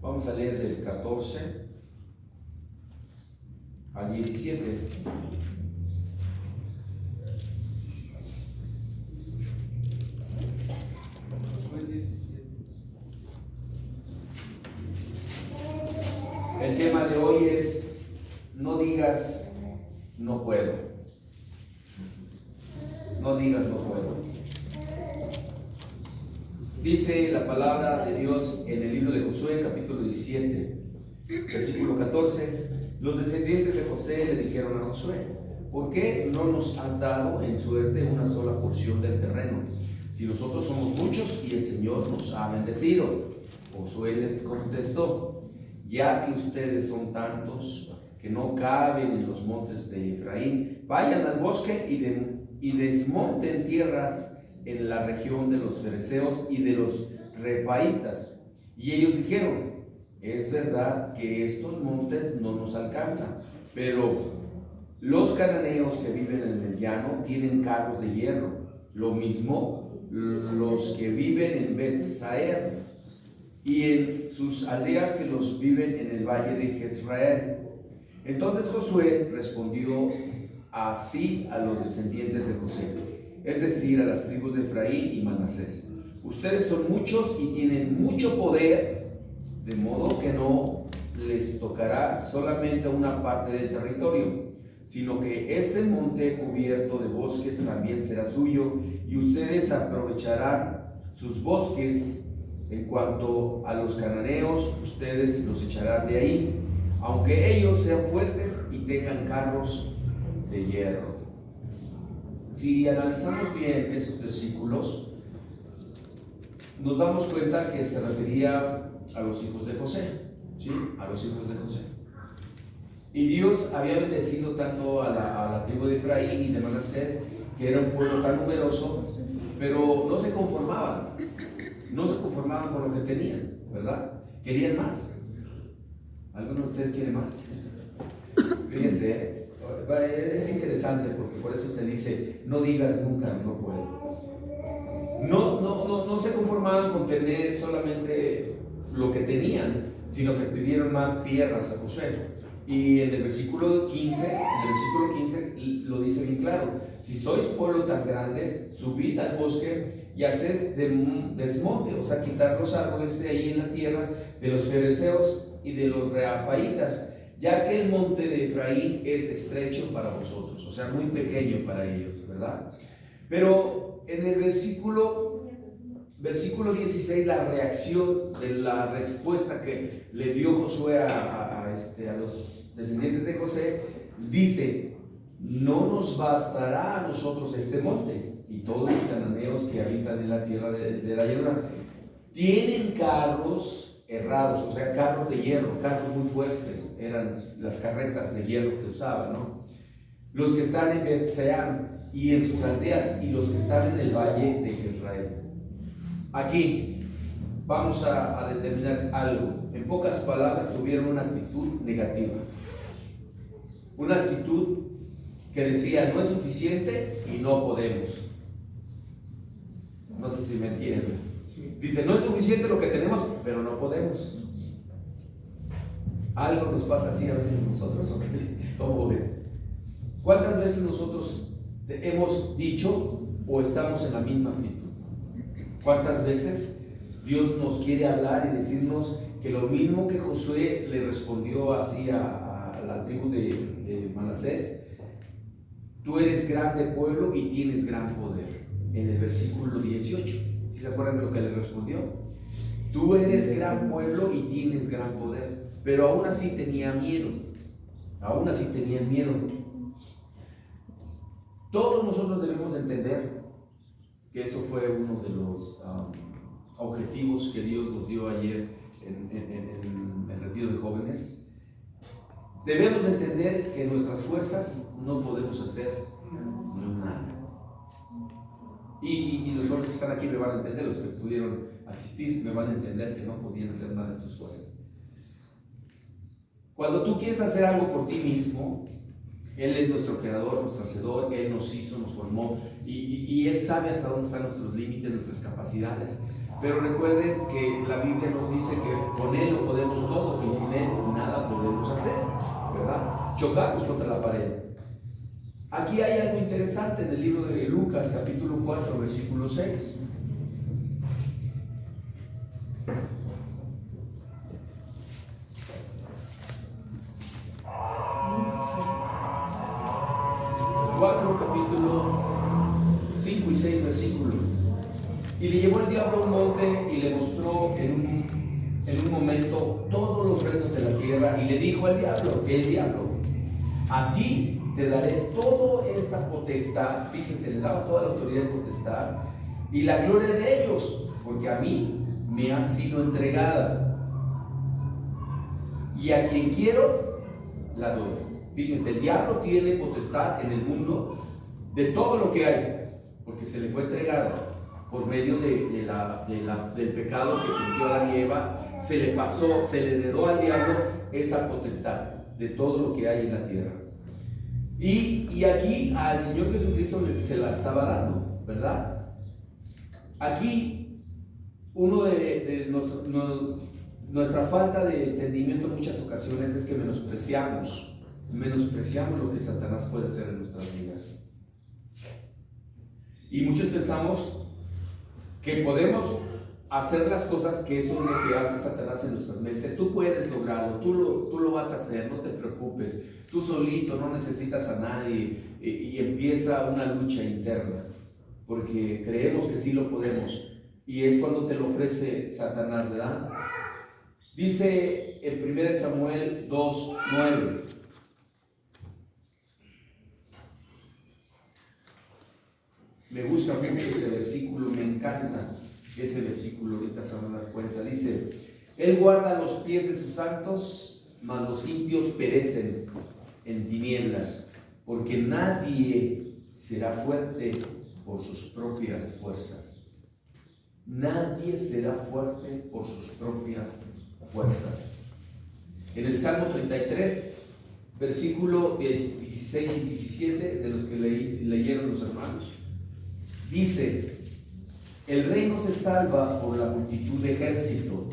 Vamos a leer del 14 al 17. El tema de hoy es: no digas no puedo. No digas no puedo. Dice la palabra de Dios en el libro de Josué, capítulo 17, versículo 14. Los descendientes de José le dijeron a Josué: ¿por qué no nos has dado en suerte una sola porción del terreno? Si nosotros somos muchos y el Señor nos ha bendecido. Josué les contestó: ya que ustedes son tantos que no caben en los montes de Efraín, vayan al bosque y desmonten tierras en la región de los fereceos y de los refaitas. Y ellos dijeron: es verdad que estos montes no nos alcanzan, pero los cananeos que viven en el llano tienen carros de hierro, lo mismo los que viven en Bet-Saer y en sus aldeas que los viven en el valle de Jezreel. Entonces Josué respondió así a los descendientes de José, es decir, a las tribus de Efraín y Manasés: ustedes son muchos y tienen mucho poder, de modo que no les tocará solamente una parte del territorio, sino que ese monte cubierto de bosques también será suyo, y ustedes aprovecharán sus bosques. En cuanto a los cananeos, ustedes los echarán de ahí, aunque ellos sean fuertes y tengan carros de hierro. Si analizamos bien esos versículos, nos damos cuenta que se refería a los hijos de José, ¿sí? A los hijos de José. Y Dios había bendecido tanto a la tribu de Efraín y de Manasés, que era un pueblo tan numeroso, pero no se conformaban con lo que tenían, ¿verdad? Querían más. ¿Alguno de ustedes quiere más? Fíjense, es interesante porque por eso se dice: no digas nunca no puedo. No se conformaban con tener solamente lo que tenían, sino que pidieron más tierras a Josué. Y en el versículo 15 lo dice bien claro: si sois pueblo tan grandes, subid al bosque y haced desmonte, o sea, quitar los árboles de ahí en la tierra de los fereceos y de los refaitas, ya que el monte de Efraín es estrecho para vosotros, o sea, muy pequeño para ellos, ¿verdad? Pero en el versículo 16, la reacción de la respuesta que le dio Josué a los descendientes de José, dice: no nos bastará a nosotros este monte y todos los cananeos que habitan en la tierra de la llanura tienen carros herrados, o sea, carros de hierro, carros muy fuertes, eran las carretas de hierro que usaban, ¿no? Los que están en Bet-Sean y en sus aldeas, y los que están en el valle de Jezreel. Aquí vamos a determinar algo. En pocas palabras, tuvieron una actitud negativa, una actitud que decía: no es suficiente y no podemos. No sé si me entienden. Dice: no es suficiente lo que tenemos, pero no podemos. Algo nos pasa así a veces nosotros, ¿ok? ¿Cómo ven? ¿Cuántas veces nosotros hemos dicho o estamos en la misma actitud? ¿Cuántas veces Dios nos quiere hablar y decirnos que lo mismo que Josué le respondió así a la tribu de Manasés: tú eres grande pueblo y tienes gran poder? En el versículo 18, ¿sí se acuerdan de lo que le respondió? Tú eres gran pueblo y tienes gran poder, pero aún así tenía miedo, aún así tenían miedo. Todos nosotros debemos de entender que eso fue uno de los objetivos que Dios nos dio ayer en el retiro de jóvenes. Debemos de entender que nuestras fuerzas no podemos hacer nada. Y los jóvenes que están aquí me van a entender, los que pudieron asistir me van a entender que no podían hacer nada en sus fuerzas. Cuando tú quieres hacer algo por ti mismo, Él es nuestro creador, nuestro hacedor, Él nos hizo, nos formó y Él sabe hasta dónde están nuestros límites, nuestras capacidades. Pero recuerden que la Biblia nos dice que con Él lo podemos todo y sin Él nada podemos hacer, ¿verdad? Chocamos contra la pared. Aquí hay algo interesante en el libro de Lucas, capítulo 4, versículo 6. Capítulo 5 y 6 versículos. Y le llevó el diablo a un monte y le mostró en un momento todos los reinos de la tierra y le dijo al diablo, el diablo, a ti te daré toda esta potestad. Fíjense, le daba toda la autoridad y potestad y la gloria de ellos, porque a mí me ha sido entregada y a quien quiero la doy. Fíjense, el diablo tiene potestad en el mundo de todo lo que hay, porque se le fue entregado por medio del pecado que cometió Adán y Eva. Se le pasó, se le heredó al diablo esa potestad de todo lo que hay en la tierra. Y aquí al Señor Jesucristo se la estaba dando, ¿verdad? Aquí uno de nuestra falta de entendimiento en muchas ocasiones es que menospreciamos lo que Satanás puede hacer en nuestras vidas. Y muchos pensamos que podemos hacer las cosas, que eso es lo que hace Satanás en nuestras mentes. Tú puedes lograrlo, tú lo vas a hacer, no te preocupes, tú solito, no necesitas a nadie, y empieza una lucha interna, porque creemos que sí lo podemos, y es cuando te lo ofrece Satanás, ¿verdad? Dice en 1 Samuel 2:9. Me gusta mucho ese versículo, me encanta ese versículo, ahorita se van a dar cuenta. Dice, Él guarda los pies de sus santos, mas los impios perecen en tinieblas, porque nadie será fuerte por sus propias fuerzas. Nadie será fuerte por sus propias fuerzas. En el Salmo 33, versículo 16 y 17, de los que leyeron los hermanos, dice, el rey no se salva por la multitud de ejército.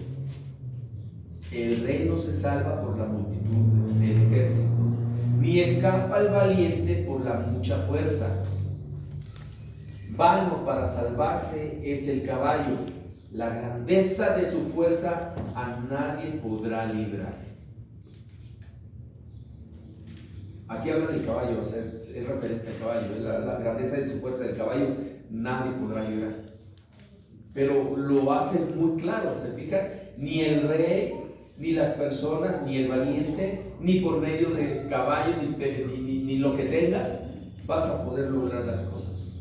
El rey no se salva por la multitud del ejército, ni escapa el valiente por la mucha fuerza. Vano para salvarse es el caballo, la grandeza de su fuerza a nadie podrá librar. Aquí habla del caballo, o sea, es referente al caballo, la grandeza de su fuerza del caballo nadie podrá librar. Pero lo hace muy claro, ¿se fijan? Ni el rey, ni las personas, ni el valiente, ni por medio de caballo, ni lo que tengas, vas a poder lograr las cosas.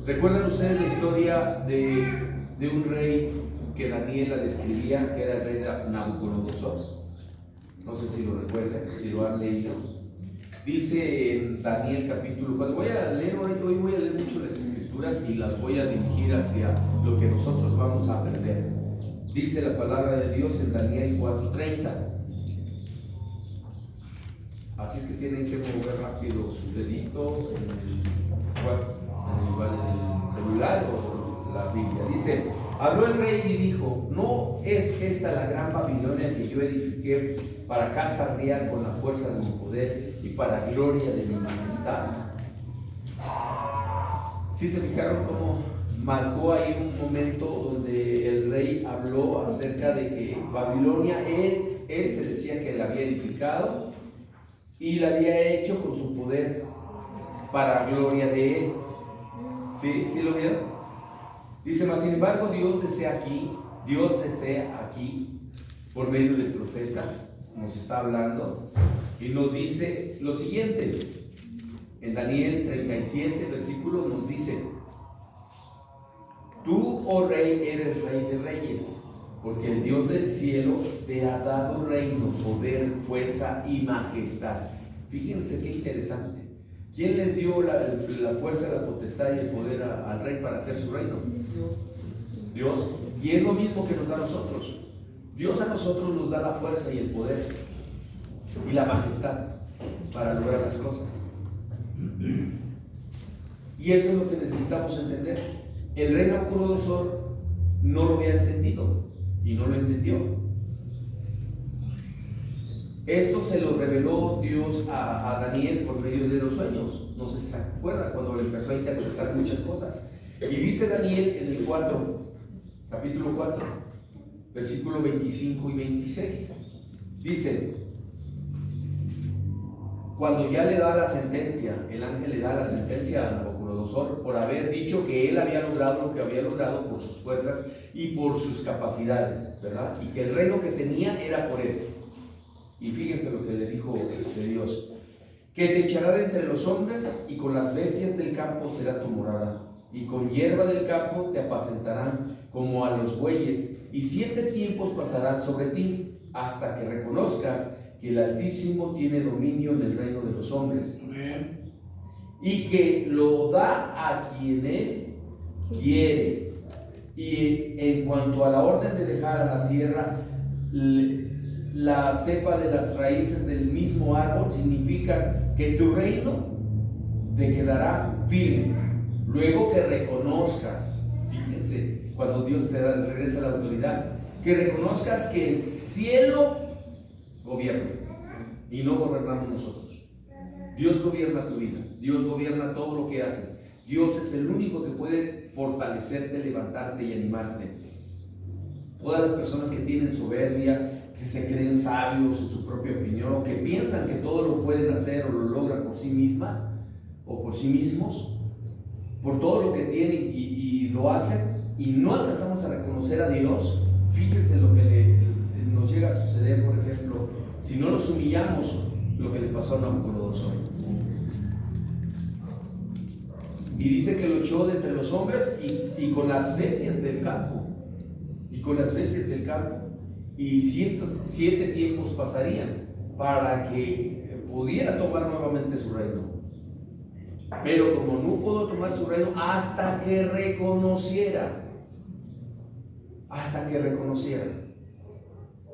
¿Recuerdan ustedes la historia de un rey que Daniel la describía, que era el rey de Nabucodonosor? No sé si lo recuerdan, si lo han leído. Dice en Daniel capítulo 4, hoy voy a leer mucho las escrituras y las voy a dirigir hacia lo que nosotros vamos a aprender. Dice la palabra de Dios en Daniel 4:30. Así es que tienen que mover rápido su dedito en el celular o la Biblia. Dice, habló el rey y dijo, ¿no es esta la gran Babilonia que yo edifiqué para casa real con la fuerza de mi poder y para gloria de mi majestad? ¿Sí se fijaron cómo marcó ahí un momento donde el rey habló acerca de que Babilonia, él se decía que la había edificado y la había hecho con su poder para gloria de él? ¿Sí lo vieron? Dice, mas sin embargo Dios desea aquí, por medio del profeta, nos está hablando, y nos dice lo siguiente. En Daniel 37, versículo, nos dice, tú, oh rey, eres rey de reyes, porque el Dios del cielo te ha dado reino, poder, fuerza y majestad. Fíjense qué interesante. ¿Quién les dio la fuerza, la potestad y el poder al rey para hacer su reino? Dios. Y es lo mismo que nos da a nosotros. Dios a nosotros nos da la fuerza y el poder y la majestad. para lograr las cosas. Y eso es lo que necesitamos entender. El rey Nabucodonosor no lo había entendido y no lo entendió. Esto se lo reveló Dios a Daniel por medio de los sueños. No sé si se acuerdan cuando empezó a interpretar muchas cosas. Y dice Daniel en el capítulo 4, versículo 25 y 26. Dice: cuando ya le da la sentencia, el ángel le da la sentencia a Nabucodonosor por haber dicho que él había logrado lo que había logrado por sus fuerzas y por sus capacidades, ¿verdad? Y que el reino que tenía era por él. Y fíjense lo que le dijo Dios: que te echará de entre los hombres, y con las bestias del campo será tu morada, y con hierba del campo te apacentarán como a los bueyes, y 7 tiempos pasarán sobre ti, hasta que reconozcas que el Altísimo tiene dominio en el reino de los hombres. Amén. Y que lo da a quien él quiere. Y en cuanto a la orden de dejar a la tierra la cepa de las raíces del mismo árbol, significa que tu reino te quedará firme. Luego que reconozcas, fíjense, cuando Dios te regresa la autoridad, que reconozcas que el cielo gobierna y no gobernamos nosotros. Dios gobierna tu vida, Dios gobierna todo lo que haces. Dios es el único que puede fortalecerte, levantarte y animarte. Todas las personas que tienen soberbia, que se creen sabios en su propia opinión, o que piensan que todo lo pueden hacer o lo logran por sí mismas o por sí mismos, por todo lo que tienen y lo hacen, y no alcanzamos a reconocer a Dios. Fíjense lo que nos llega a suceder, por ejemplo, si no nos humillamos, lo que le pasó a Nabucodonosor. Y dice que lo echó de entre los hombres y con las bestias del campo. Y con las bestias del campo. Y 7 tiempos pasarían para que pudiera tomar nuevamente su reino. Pero como no pudo tomar su reino hasta que reconociera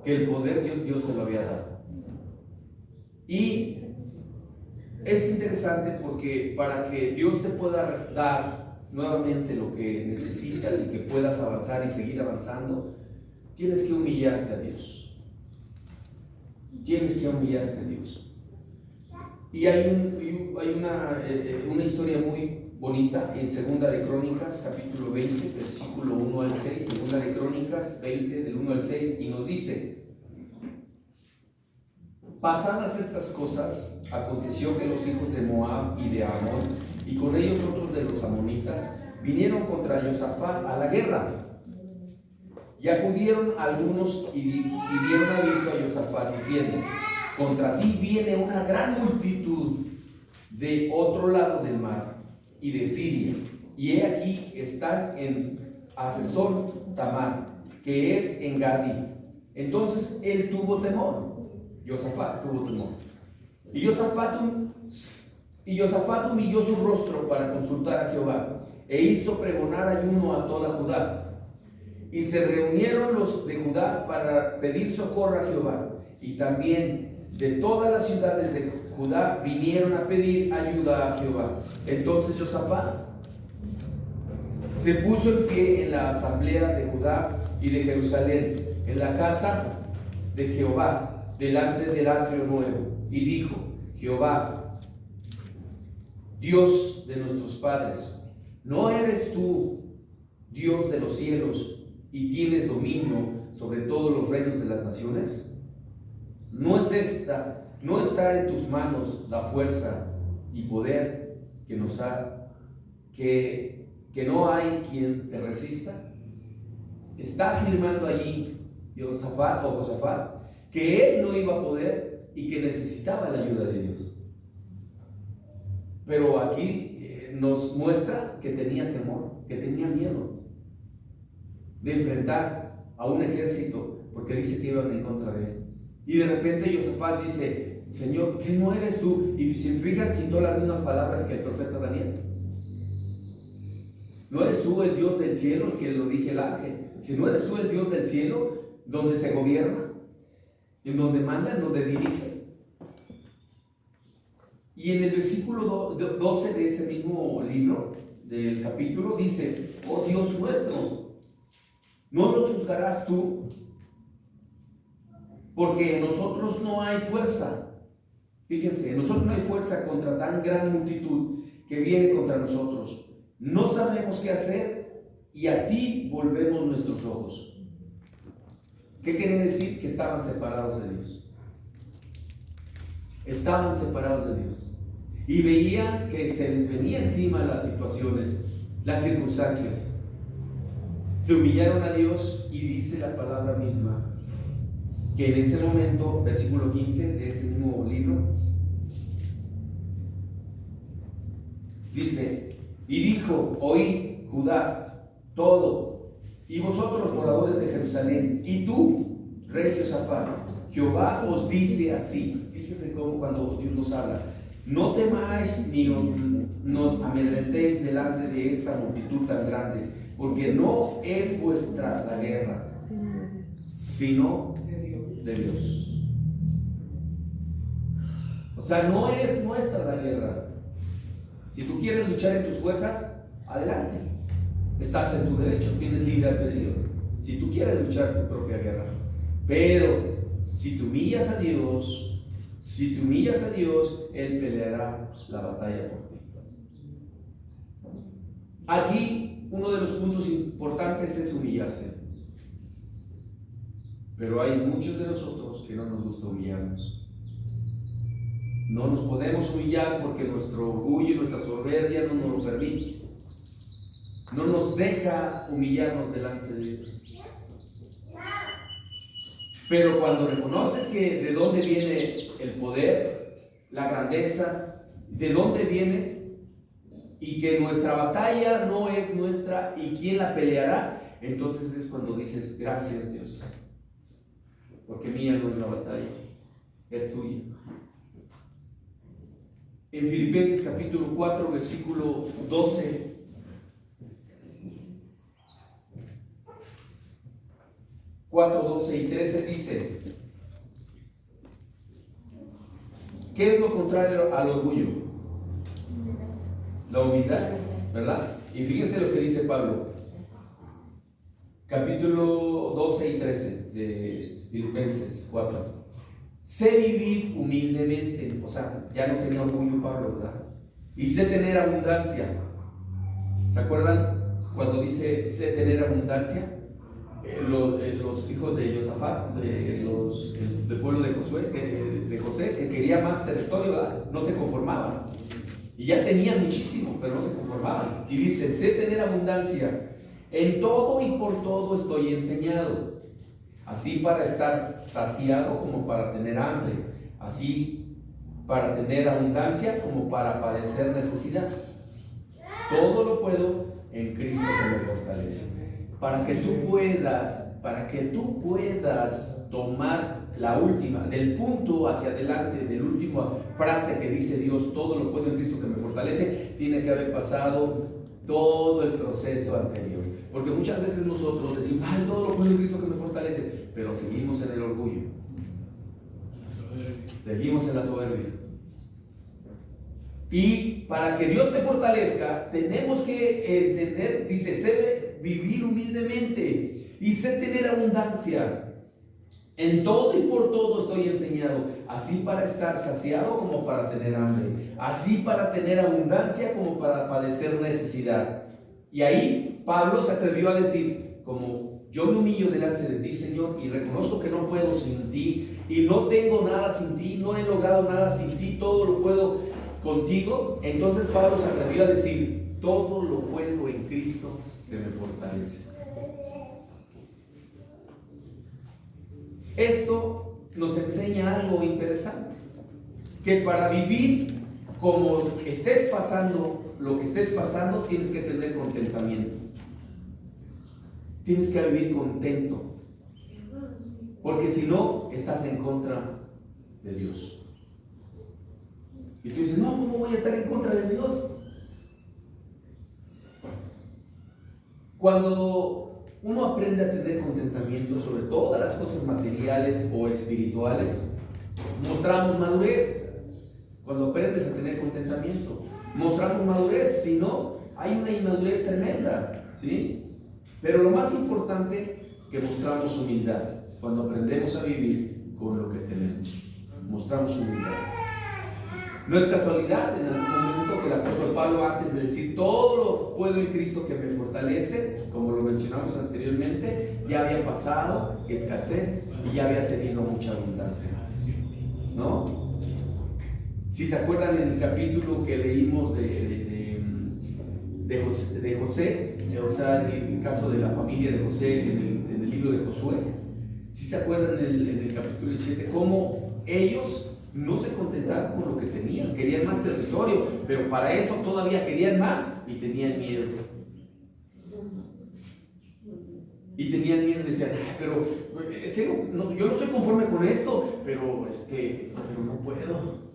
que el poder Dios se lo había dado. Y es interesante porque para que Dios te pueda dar nuevamente lo que necesitas y que puedas avanzar y seguir avanzando, tienes que humillarte a Dios. Tienes que humillarte a Dios. Y hay una historia muy bonita en Segunda de Crónicas, capítulo 20, versículo 1 al 6. Segunda de Crónicas 20, del 1 al 6, y nos dice: pasadas estas cosas, aconteció que los hijos de Moab y de Amón, y con ellos otros de los amonitas, vinieron contra Josafat a la guerra. Y acudieron algunos y dieron aviso a Josafat diciendo: contra ti viene una gran multitud de otro lado del mar y de Siria, y he aquí están en Hazezón Tamar, que es en Gadi. Entonces él tuvo temor. Josafat tuvo temor. Y Josafat humilló su rostro para consultar a Jehová, e hizo pregonar ayuno a toda Judá. Y se reunieron los de Judá para pedir socorro a Jehová, y también de todas las ciudades de Judá vinieron a pedir ayuda a Jehová. Entonces Josafat se puso en pie en la asamblea de Judá y de Jerusalén, en la casa de Jehová, delante del atrio nuevo, y dijo: Jehová, Dios de nuestros padres, ¿no eres tú Dios de los cielos y tienes dominio sobre todos los reinos de las naciones? ¿No está en tus manos la fuerza y poder que no hay quien te resista? Está afirmando allí Josafat que él no iba a poder y que necesitaba la ayuda de Dios. Pero aquí nos muestra que tenía temor, que tenía miedo de enfrentar a un ejército, porque dice que iban en contra de él. Y de repente Josafat dice: Señor, ¿qué no eres tú? Y si fijan, citó las mismas palabras que el profeta Daniel. ¿No eres tú el Dios del cielo, el que lo dije el ángel? Si no eres tú el Dios del cielo, donde se gobierna, en donde manda, en donde diriges. Y en el versículo 12 de ese mismo libro, del capítulo, dice: oh Dios nuestro, ¿no nos juzgarás tú? Porque en nosotros no hay fuerza. Fíjense, en nosotros no hay fuerza contra tan gran multitud que viene contra nosotros. No sabemos qué hacer y a ti volvemos nuestros ojos. ¿Qué quiere decir? Que estaban separados de Dios. Estaban separados de Dios. Y veían que se les venía encima las situaciones, las circunstancias. Se humillaron a Dios y dice la palabra misma que en ese momento, versículo 15 de ese mismo libro, dice: y dijo: oíd, Judá, todo, y vosotros moradores de Jerusalén, y tú, rey Josafat, Jehová os dice así. Fíjense cómo cuando Dios nos habla: no temáis ni nos amedrentéis delante de esta multitud tan grande, porque no es vuestra la guerra, sino de Dios. O sea, no es nuestra la guerra. Si tú quieres luchar en tus fuerzas, adelante. Estás en tu derecho, tienes libre albedrío. Si tú quieres luchar tu propia guerra. Pero si te humillas a Dios, Él peleará la batalla por ti. Aquí uno de los puntos importantes es humillarse. Pero hay muchos de nosotros que no nos gusta humillarnos. No nos podemos humillar porque nuestro orgullo y nuestra soberbia no nos lo permite. No nos deja humillarnos delante de Dios. Pero cuando reconoces que de dónde viene el poder, la grandeza, de dónde viene, y que nuestra batalla no es nuestra y quién la peleará, entonces es cuando dices: gracias, Dios, porque mía no es la batalla, es tuya. En Filipenses capítulo 4, versículo 12, ...4, 12 y 13 dice: ¿qué es lo contrario al orgullo? La humildad, ¿verdad? Y fíjense lo que dice Pablo, capítulo 12 y 13 de Filipenses 4. Sé vivir humildemente, o sea, ya no tenía orgullo Pablo, ¿verdad? Y sé tener abundancia. ¿Se acuerdan cuando dice sé tener abundancia? Los hijos de Josafat, del pueblo de José, que quería más territorio, ¿verdad? No se conformaban. Y ya tenían muchísimo, pero no se conformaban. Y dice: sé tener abundancia, en todo y por todo estoy enseñado, así para estar saciado como para tener hambre, así para tener abundancia como para padecer necesidad. Todo lo puedo en Cristo que me fortalece. Para que tú puedas tomar la última, del punto hacia adelante, de la última frase que dice Dios, todo lo puedo en Cristo que me fortalece, tiene que haber pasado todo el proceso anterior. Porque muchas veces nosotros decimos: ay, todo lo puedo en Cristo que me fortalece, pero seguimos en el orgullo, seguimos en la soberbia. Y para que Dios te fortalezca, tenemos que entender, dice: sé vivir humildemente y sé tener abundancia. En todo y por todo estoy enseñado, así para estar saciado como para tener hambre, así para tener abundancia como para padecer necesidad. Y ahí Pablo se atrevió a decir: como yo me humillo delante de ti, Señor, y reconozco que no puedo sin ti, y no tengo nada sin ti, no he logrado nada sin ti, todo lo puedo contigo. Entonces Pablo se atrevió a decir: todo lo puedo en Cristo que me fortalece. Esto nos enseña algo interesante, que para vivir como estés pasando, lo que estés pasando, tienes que tener contentamiento. Tienes que vivir contento, porque si no, estás en contra de Dios. Y tú dices: no, ¿cómo voy a estar en contra de Dios? Cuando uno aprende a tener contentamiento sobre todas las cosas materiales o espirituales, mostramos madurez. cuando aprendes a tener contentamiento. Mostramos madurez, si no, hay una inmadurez tremenda, ¿sí? Pero lo más importante, que mostramos humildad, cuando aprendemos a vivir con lo que tenemos. Mostramos humildad. No es casualidad en algún momento que el apóstol Pablo, antes de decir todo lo puedo en Cristo que me fortalece, como lo mencionamos anteriormente, ya había pasado escasez y ya había tenido mucha abundancia, ¿no? Si se acuerdan en el capítulo que leímos de José, o sea, en el caso de la familia de José en el libro de Josué, si se acuerdan en el capítulo 17, cómo ellos no se contentaron con lo que tenían, querían más territorio, pero para eso todavía querían más y tenían miedo. Y tenían miedo, decían, pero es que yo no estoy conforme con esto, pero no puedo.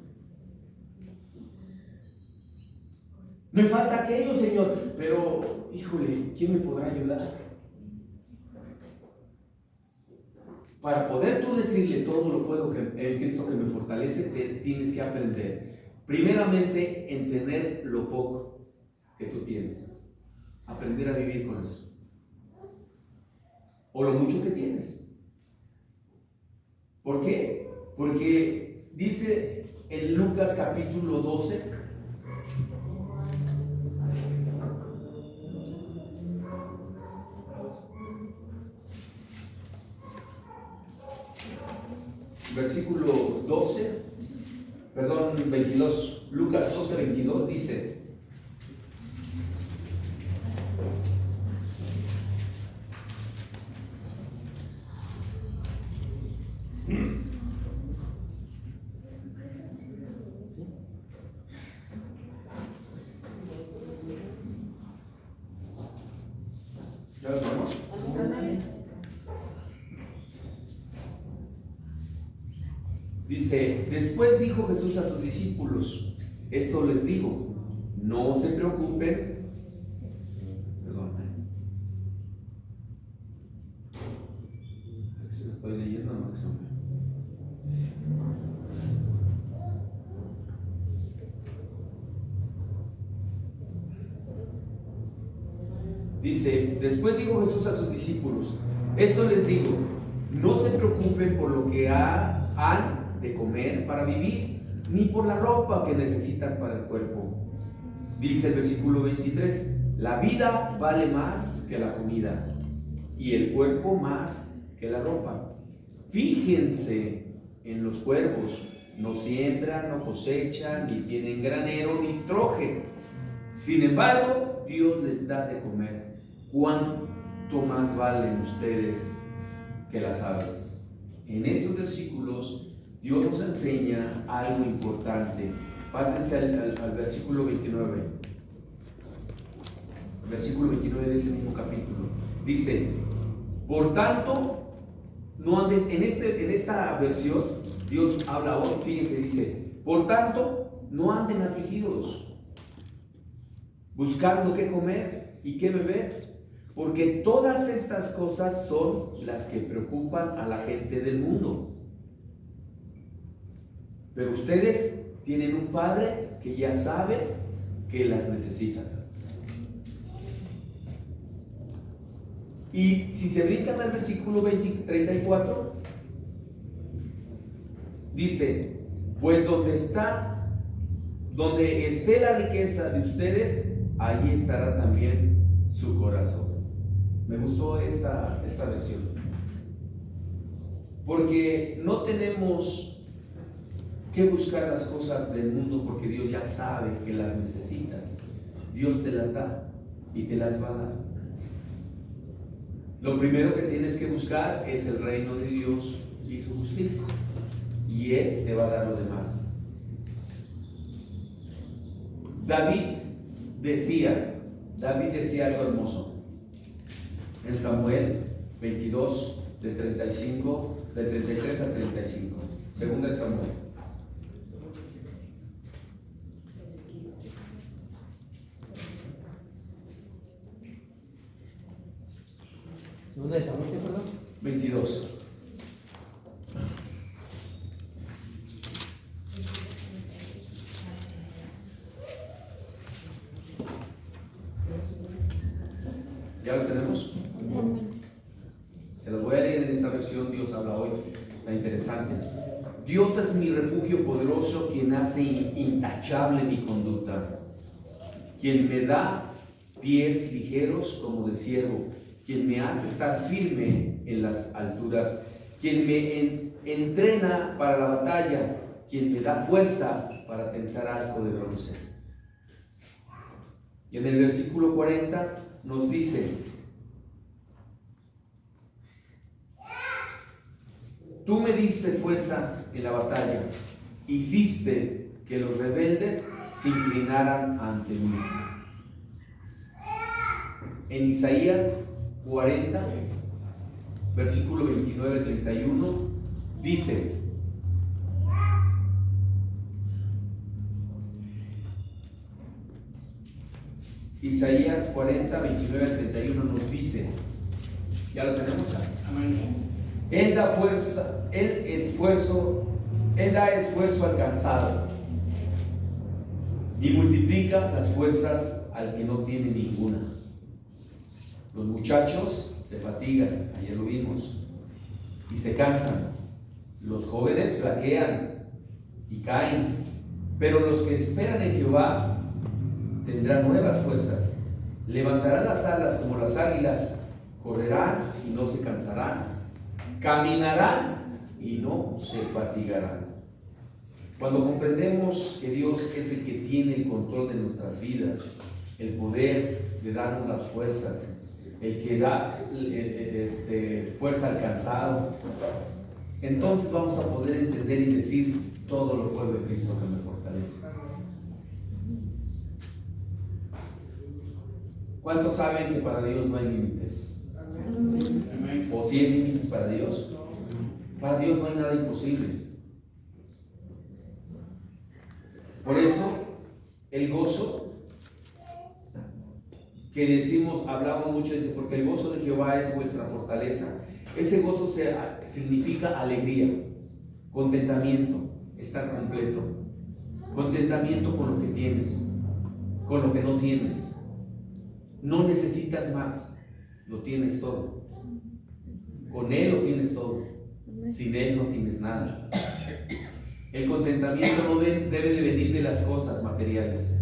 Me falta aquello, Señor, pero híjole, ¿quién me podrá ayudar? Para poder tú decirle todo lo puedo en Cristo que me fortalece, tienes que aprender, primeramente, en tener lo poco que tú tienes. Aprender a vivir con eso. O lo mucho que tienes. ¿Por qué? Porque dice en Lucas capítulo 12, versículo 22, Lucas 12, 22 dice: ¿ya los vamos? Dice: después dijo Jesús a sus discípulos, esto les digo, no se preocupen, es que lo estoy leyendo, nada más que se me fue. Dice: después dijo Jesús a sus discípulos, esto les digo, no se preocupen por lo que han de comer para vivir, ni por la ropa que necesitan para el cuerpo. Dice el versículo 23, la vida vale más que la comida y el cuerpo más que la ropa. Fíjense en los cuervos, no siembran, no cosechan, ni tienen granero ni troje. Sin embargo, Dios les da de comer. ¿Cuánto más valen ustedes que las aves? En estos versículos Dios nos enseña algo importante. Pásense al versículo 29. El versículo 29 de ese mismo capítulo. Dice: por tanto, no andes, en esta versión, Dios habla hoy, fíjense, dice: por tanto, no anden afligidos, buscando qué comer y qué beber, porque todas estas cosas son las que preocupan a la gente del mundo. Pero ustedes tienen un Padre que ya sabe que las necesitan. Y si se brincan al versículo 34, dice: pues donde esté la riqueza de ustedes, allí estará también su corazón. Me gustó esta versión, porque no tenemos que buscar las cosas del mundo, porque Dios ya sabe que las necesitas. Dios te las da y te las va a dar. Lo primero que tienes que buscar es el reino de Dios y su justicia, y Él te va a dar lo demás. David decía algo hermoso en Samuel 22, del 33 al 35. Segunda de Samuel. Segunda de Samuel, perdón. 22. ¿Ya lo tenemos? Se los voy a leer en esta versión. Dios habla hoy. Está interesante. Dios es mi refugio poderoso, quien hace intachable mi conducta, quien me da pies ligeros como de ciervo, quien me hace estar firme en las alturas, quien me entrena para la batalla, quien me da fuerza para tensar arco de bronce. Y en el versículo 40 nos dice: tú me diste fuerza en la batalla, hiciste que los rebeldes se inclinaran ante mí. En Isaías 40, versículo 29-31, dice: Isaías 40, 29-31 nos dice, ¿ya lo tenemos? Amén. Él da fuerza, Él da esfuerzo al cansado y multiplica las fuerzas al que no tiene ninguna. Los muchachos se fatigan, ayer lo vimos, y se cansan. Los jóvenes flaquean y caen, pero los que esperan en Jehová tendrán nuevas fuerzas. Levantarán las alas como las águilas, correrán y no se cansarán, caminarán y no se fatigarán. Cuando comprendemos que Dios es el que tiene el control de nuestras vidas, el poder de darnos las fuerzas, el que da fuerza al cansado, entonces vamos a poder entender y decir: todo lo puedo en Cristo que me fortalece. ¿Cuántos saben que para Dios no hay límites? ¿O si hay límites para Dios? Para Dios no hay nada imposible. Por eso, el gozo que decimos, hablamos mucho, dice, porque el gozo de Jehová es vuestra fortaleza. Ese gozo significa alegría, contentamiento, estar completo, contentamiento con lo que tienes, con lo que no tienes. No necesitas más, lo tienes todo. Con Él lo tienes todo. Sin Él no tienes nada. El contentamiento no debe de venir de las cosas materiales.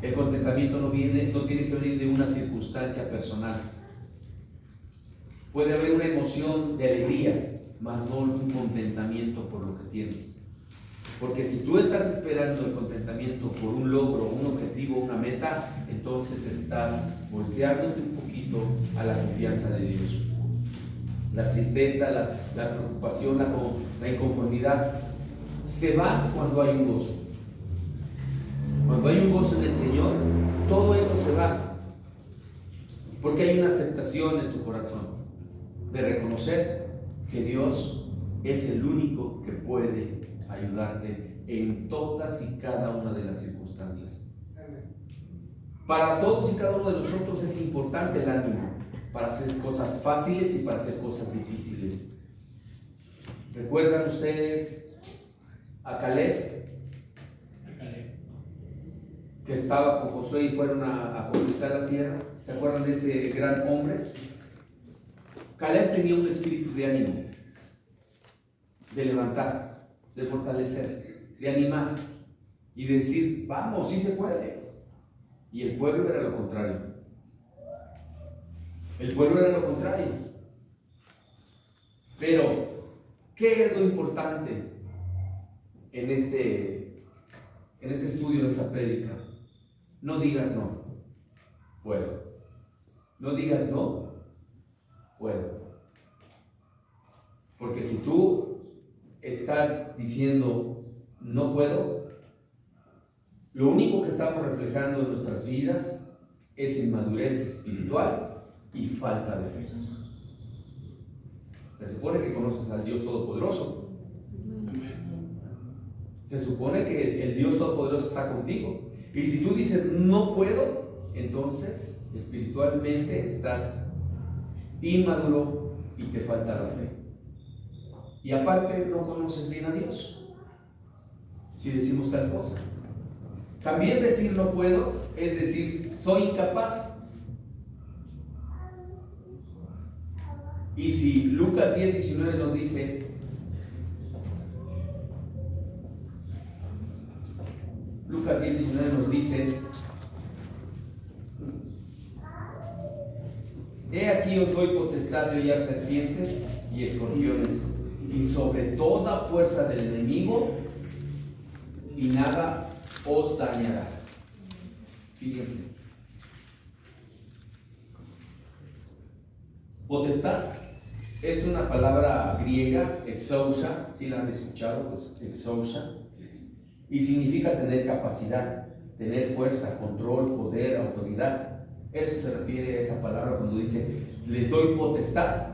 El contentamiento no tiene que venir de una circunstancia personal. Puede haber una emoción de alegría, mas no un contentamiento por lo que tienes. Porque si tú estás esperando el contentamiento por un logro, un objetivo, una meta, entonces estás volteándote un poquito a la confianza de Dios. La tristeza, la preocupación, la inconformidad se van cuando hay un gozo. Cuando hay un gozo en el Señor, todo eso se va. Porque hay una aceptación en tu corazón de reconocer que Dios es el único que puede ayudarte en todas y cada una de las circunstancias. Para todos y cada uno de nosotros es importante el ánimo para hacer cosas fáciles y para hacer cosas difíciles. ¿Recuerdan ustedes a Caleb? Que estaba con Josué y fueron a conquistar la tierra. ¿Se acuerdan de ese gran hombre? Caleb tenía un espíritu de ánimo, de levantar, de fortalecer, de animar y decir: vamos, sí se puede. Y el pueblo era lo contrario. El pueblo era lo contrario. Pero, ¿qué es lo importante en este estudio, en esta prédica? No digas no, puedo. No digas no, puedo. Porque si tú estás diciendo no puedo, lo único que estamos reflejando en nuestras vidas es inmadurez espiritual y falta de fe. Se supone que conoces al Dios Todopoderoso. Se supone que el Dios Todopoderoso está contigo. Y si tú dices no puedo, entonces espiritualmente estás inmaduro y te falta la fe. Y aparte no conoces bien a Dios si decimos tal cosa. También decir no puedo es decir soy incapaz. Y si Lucas 10:19 nos dice, Lucas 10:19 nos dice: he aquí os doy potestad de hollar serpientes y escorpiones, y sobre toda fuerza del enemigo, y nada os dañará. Fíjense. Potestad es una palabra griega, exousia, si la han escuchado, pues exousia, y significa tener capacidad, tener fuerza, control, poder, autoridad. Eso se refiere a esa palabra cuando dice les doy potestad.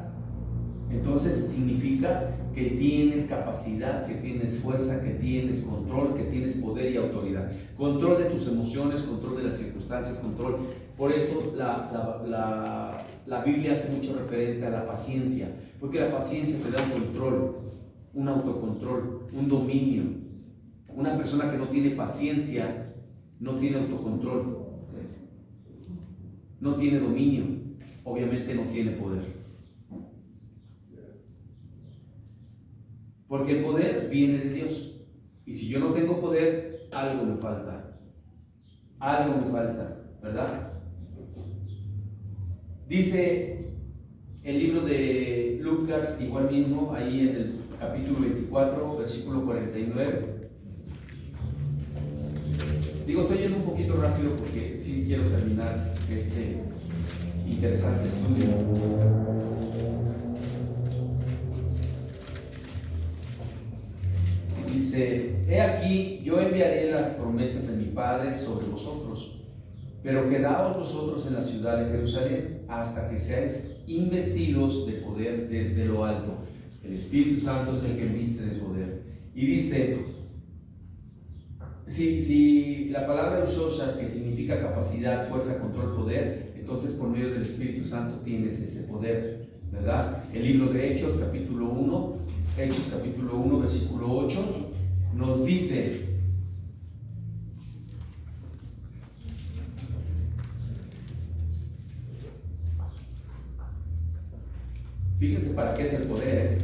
Entonces significa que tienes capacidad, que tienes fuerza, que tienes control, que tienes poder y autoridad. Control de tus emociones, control de las circunstancias, control. Por eso la Biblia hace mucho referente a la paciencia, porque la paciencia te da un control, un autocontrol, un dominio. Una persona que no tiene paciencia no tiene autocontrol, no tiene dominio, obviamente no tiene poder. Porque el poder viene de Dios. Y si yo no tengo poder, algo me falta. Algo me falta, ¿verdad? Dice el libro de Lucas, igual mismo, ahí en el capítulo 24, versículo 49. Digo, estoy yendo un poquito rápido porque sí quiero terminar este interesante estudio. Dice: he aquí, yo enviaré las promesas de mi Padre sobre vosotros, pero quedaos vosotros en la ciudad de Jerusalén hasta que seáis investidos de poder desde lo alto. El Espíritu Santo es el que viste de poder. Y dice, si la palabra usosas, que significa capacidad, fuerza, control, poder, entonces por medio del Espíritu Santo tienes ese poder, ¿verdad? El libro de Hechos, capítulo 1, versículo 8, nos dice: fíjense para qué es el poder,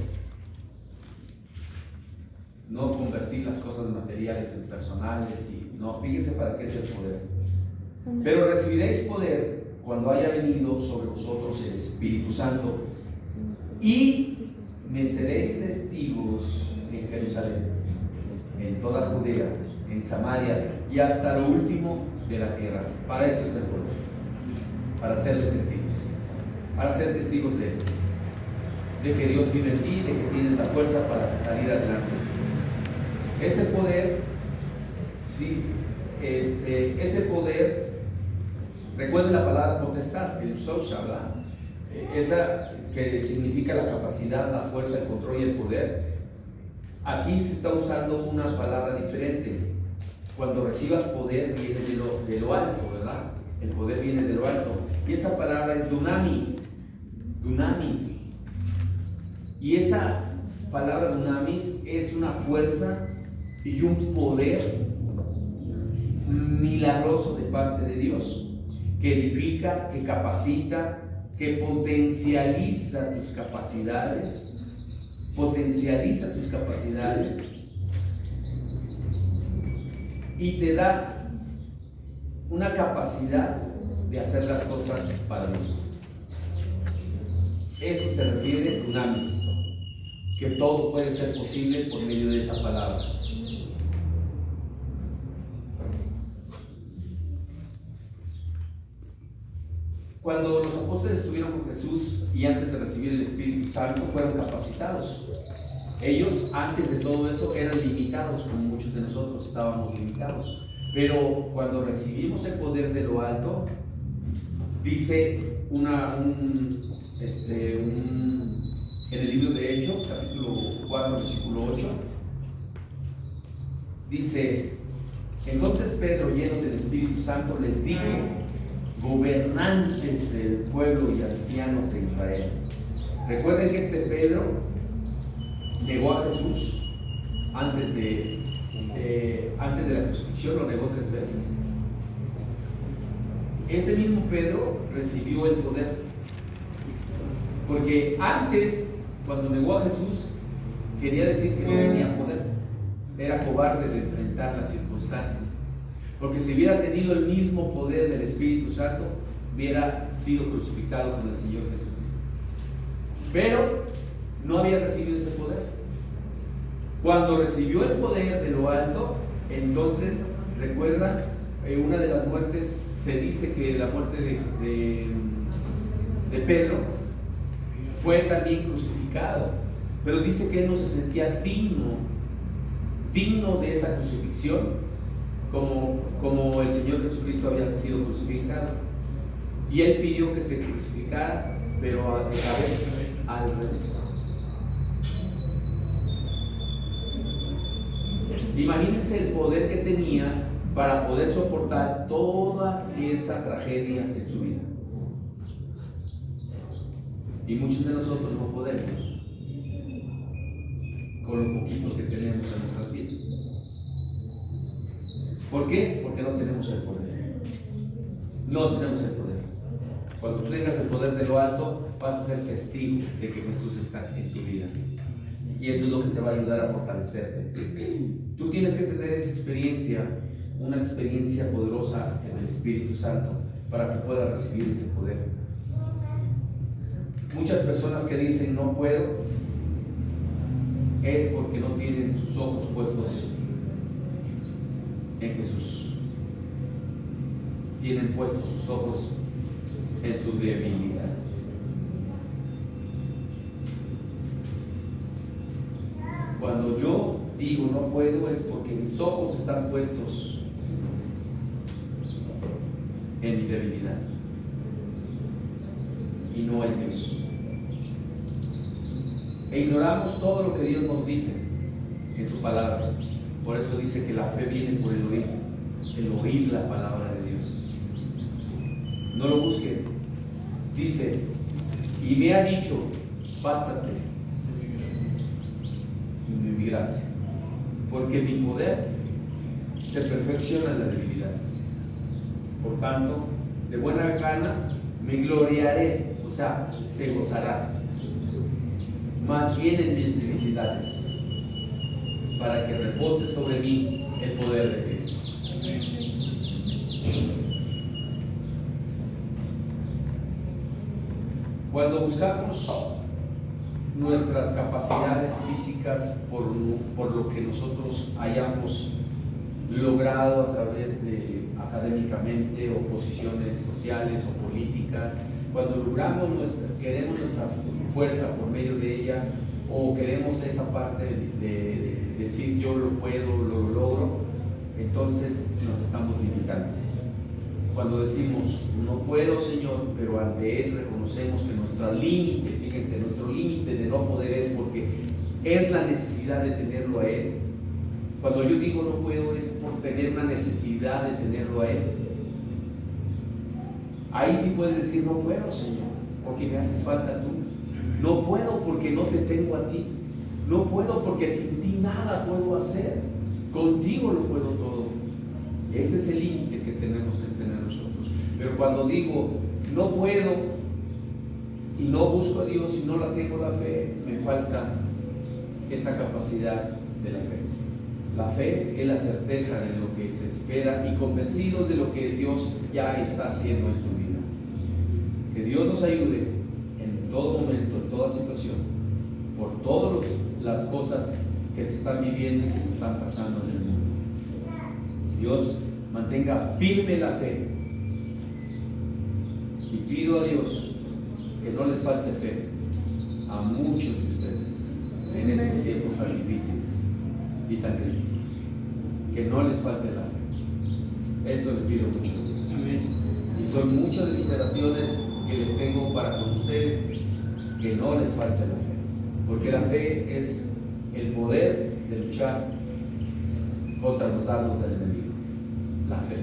no convertir las cosas materiales en personales, no, fíjense para qué es el poder. Pero recibiréis poder cuando haya venido sobre vosotros el Espíritu Santo, y me seréis testigos en Jerusalén, en toda Judea, en Samaria y hasta lo último de la tierra. Para eso es el poder, para serle testigos, para ser testigos de Él, de que Dios vive en ti, de que tienes la fuerza para salir adelante. Ese poder, sí, ese poder, recuerden la palabra potestad, el usosha, ¿verdad? Esa que significa la capacidad, la fuerza, el control y el poder. Aquí se está usando una palabra diferente. Cuando recibas poder viene de lo alto, ¿verdad? El poder viene de lo alto. Y esa palabra es dunamis. Dunamis. Y esa palabra dunamis es una fuerza y un poder milagroso de parte de Dios, que edifica, que capacita, que potencializa tus capacidades, y te da una capacidad de hacer las cosas para Dios. Eso se refiere a dunamis, que todo puede ser posible por medio de esa palabra. Cuando los apóstoles estuvieron con Jesús y antes de recibir el Espíritu Santo, fueron capacitados. Ellos antes de todo eso eran limitados, como muchos de nosotros estábamos limitados. Pero cuando recibimos el poder de lo alto, dice en el libro de Hechos, capítulo 4, versículo 8, dice: entonces Pedro, lleno del Espíritu Santo, les dijo: gobernantes del pueblo y ancianos de Israel. Recuerden que este Pedro negó a Jesús antes de la crucifixión, lo negó 3 veces. Ese mismo Pedro recibió el poder. Porque antes, cuando negó a Jesús, quería decir que no tenía poder. Era cobarde de enfrentar las circunstancias. Porque si hubiera tenido el mismo poder del Espíritu Santo, hubiera sido crucificado con el Señor Jesucristo. Pero no había recibido ese poder. Cuando recibió el poder de lo alto, entonces, recuerda, una de las muertes, se dice que la muerte de Pedro fue también crucificado, pero dice que él no se sentía digno de esa crucifixión, como el Señor Jesucristo había sido crucificado. Y él pidió que se crucificara, pero a la vez al revés. Imagínense el poder que tenía para poder soportar toda esa tragedia en su vida. Y muchos de nosotros no podemos con lo poquito que tenemos en nuestras vidas. ¿Por qué? Porque no tenemos el poder. No tenemos el poder. Cuando tú tengas el poder de lo alto, vas a ser testigo de que Jesús está en tu vida. Y eso es lo que te va a ayudar a fortalecerte. Tú tienes que tener esa experiencia, una experiencia poderosa en el Espíritu Santo, para que puedas recibir ese poder. Muchas personas que dicen no puedo, es porque no tienen sus ojos puestos en Jesús. Tienen puestos sus ojos en su debilidad. Cuando yo digo no puedo, es porque mis ojos están puestos en mi debilidad y no en Dios. E ignoramos todo lo que Dios nos dice en su palabra. Por eso dice que la fe viene por el oír la palabra de Dios. No lo busquen. Dice, y me ha dicho, bástate mi gracia, porque mi poder se perfecciona en la debilidad. Por tanto, de buena gana me gloriaré, o sea, se gozará, más bien en mis debilidades, para que repose sobre mí el poder de Cristo. Cuando buscamos nuestras capacidades físicas por lo que nosotros hayamos logrado a través de académicamente o posiciones sociales o políticas, cuando queremos nuestra fuerza por medio de ella, o queremos esa parte de decir yo lo puedo, lo logro, entonces nos estamos limitando. Cuando decimos no puedo, Señor, pero ante Él reconocemos que nuestro límite, fíjense, nuestro límite de no poder es porque es la necesidad de tenerlo a Él. Cuando yo digo no puedo, es por tener una necesidad de tenerlo a Él. Ahí sí puedes decir no puedo, Señor, porque me haces falta tú. No puedo porque no te tengo a ti. No puedo porque sin ti nada puedo hacer. Contigo lo puedo todo. Ese es el límite que tenemos que tener nosotros. Pero cuando digo no puedo y no busco a Dios y no la tengo la fe, me falta esa capacidad de la fe. La fe es la certeza de lo que se espera y convencidos de lo que Dios ya está haciendo en tu vida. Que Dios nos ayude en todo momento, en toda situación, por todas las cosas que se están viviendo y que se están pasando en el mundo. Dios mantenga firme la fe, y pido a Dios que no les falte fe a muchos de ustedes en estos tiempos tan difíciles y tan críticos, que no les falte la fe. Eso les pido mucho a Dios. Y son muchas de mis oraciones que les tengo para con ustedes, que no les falte la fe, porque la fe es el poder de luchar contra los dardos del enemigo. La fe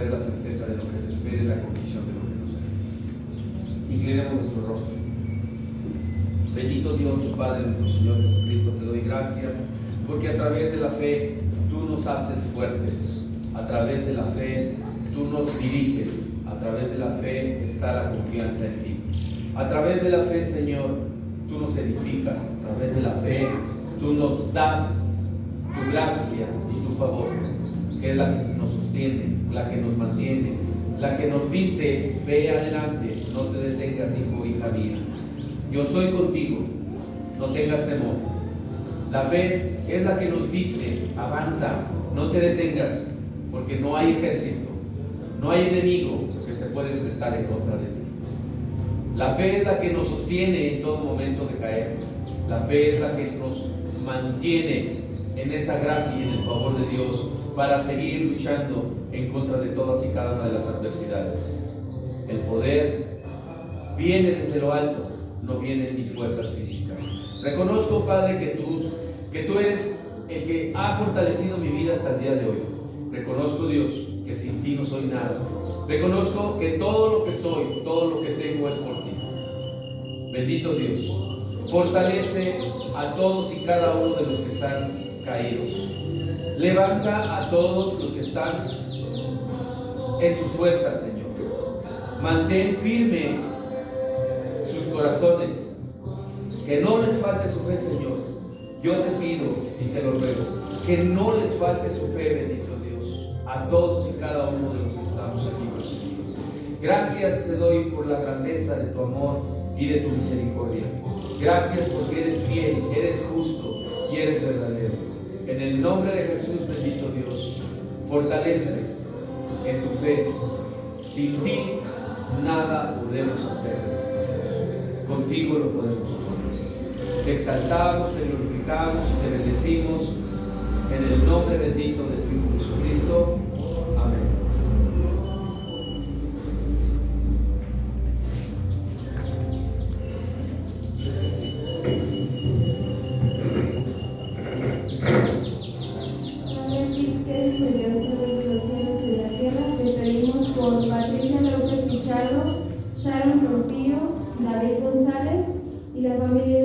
es la certeza de lo que se espera y la convicción de lo que no se ve. Inclinemos nuestro rostro. Bendito Dios y Padre nuestro Señor Jesucristo, te doy gracias porque a través de la fe tú nos haces fuertes, a través de la fe tú nos diriges, a través de la fe está la confianza en ti. A través de la fe, Señor, tú nos edificas. A través de la fe, tú nos das tu gracia y tu favor, que es la que nos sostiene, la que nos mantiene, la que nos dice: ve adelante, no te detengas, hijo, hija mía. Yo soy contigo, no tengas temor. La fe es la que nos dice: avanza, no te detengas, porque no hay ejército, no hay enemigo que se pueda enfrentar en contra de ti. La fe es la que nos sostiene en todo momento de caer. La fe es la que nos mantiene en esa gracia y en el favor de Dios para seguir luchando en contra de todas y cada una de las adversidades. El poder viene desde lo alto, no viene en mis fuerzas físicas. Reconozco, Padre, que tú eres el que ha fortalecido mi vida hasta el día de hoy. Reconozco, Dios, que sin ti no soy nada. Reconozco que todo lo que soy, todo lo que tengo es por ti. Bendito Dios, fortalece a todos y cada uno de los que están caídos. Levanta a todos los que están en sus fuerzas, Señor. Mantén firme sus corazones, que no les falte su fe, Señor. Yo te pido y te lo ruego, que no les falte su fe, bendito Dios, a todos y cada uno de los que estamos aquí presentes. Gracias te doy por la grandeza de tu amor y de tu misericordia. Gracias porque eres fiel, eres justo y eres verdadero. En el nombre de Jesús, bendito Dios, fortalece en tu fe. Sin ti nada podemos hacer. Contigo lo podemos hacer. Te exaltamos, te glorificamos y te bendecimos en el nombre bendito de tu Hijo Jesucristo. Amén. Sharon Rocío, David González y la familia